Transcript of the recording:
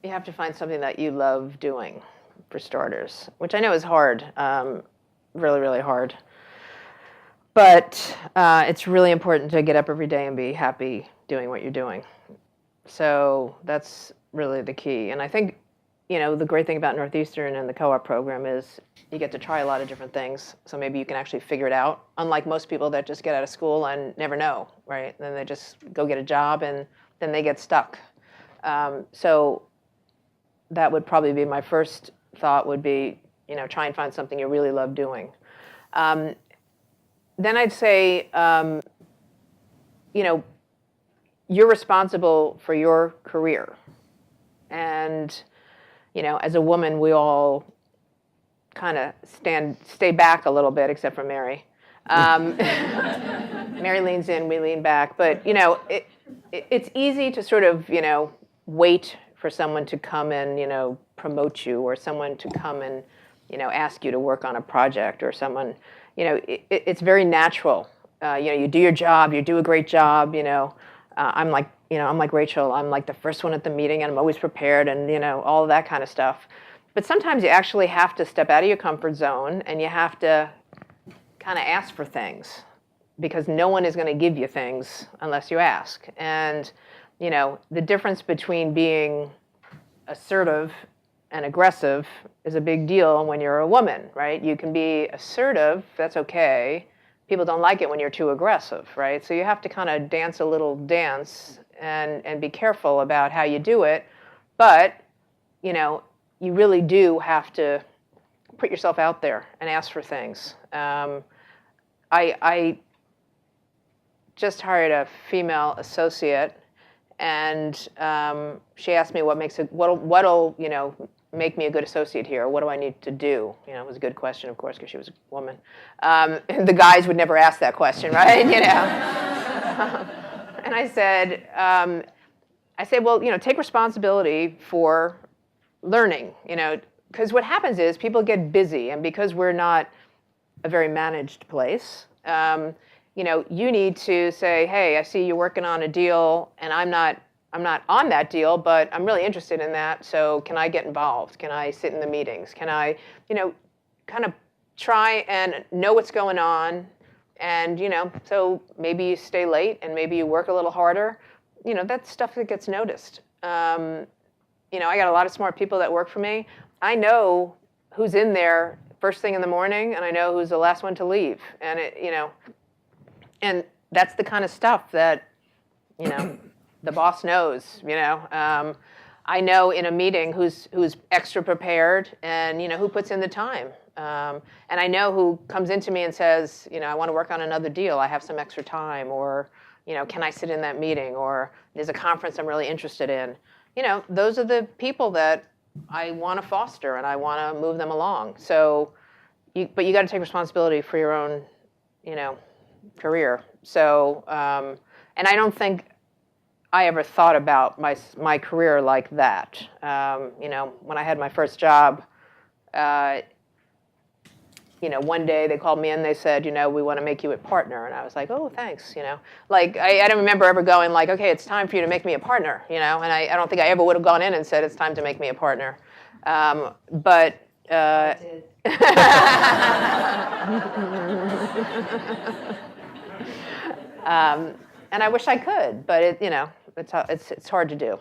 You have to find something that you love doing, for starters, which I know is hard, really, really hard. But it's really important to get up every day and be happy doing what you're doing. So that's really the key. And I think, the great thing about Northeastern and the co-op program is you get to try a lot of different things. So maybe you can actually figure it out, unlike most people that just get out of school and never know, right? Then they just go get a job and then they get stuck. So that would probably be my first thought would be, try and find something you really love doing. Then I'd say, you're responsible for your career. And, as a woman, we all kind of stay back a little bit, except for Mary. Mary leans in, we lean back. But, it's easy to sort of, wait for someone to come and, promote you, or someone to come and, ask you to work on a project, or someone, it's very natural. You do your job, you do a great job, I'm like Rachel, I'm like the first one at the meeting and I'm always prepared and, all of that kind of stuff. But sometimes you actually have to step out of your comfort zone and you have to kind of ask for things, because no one is going to give you things unless you ask. And, the difference between being assertive and aggressive is a big deal when you're a woman, right? You can be assertive, that's okay. People don't like it when you're too aggressive, right? So you have to kind of dance a little dance and be careful about how you do it. But, you really do have to put yourself out there and ask for things. I just hired a female associate, and she asked me what'll make me a good associate here. What do I need to do? It was a good question, of course, because she was a woman. The guys would never ask that question, right? And I said, well, take responsibility for learning, because what happens is people get busy, and because we're not a very managed place, you need to say, hey, I see you're working on a deal, and I'm not on that deal, but I'm really interested in that, so can I get involved? Can I sit in the meetings? Can I, kind of try and know what's going on, and, so maybe you stay late, and maybe you work a little harder. That's stuff that gets noticed. I got a lot of smart people that work for me. I know who's in there first thing in the morning, and I know who's the last one to leave, and and that's the kind of stuff that, the boss knows, I know in a meeting who's extra prepared and, who puts in the time. And I know who comes into me and says, I want to work on another deal. I have some extra time, or, can I sit in that meeting? Or there's a conference I'm really interested in. Those are the people that I want to foster and I want to move them along. So, but you got to take responsibility for your own, career. So, and I don't think I ever thought about my career like that. When I had my first job, one day they called me in, they said, we want to make you a partner. And I was like, oh, thanks, I don't remember ever going like, okay, it's time for you to make me a partner, and I don't think I ever would have gone in and said, it's time to make me a partner. But I did. And I wish I could, but it's hard to do.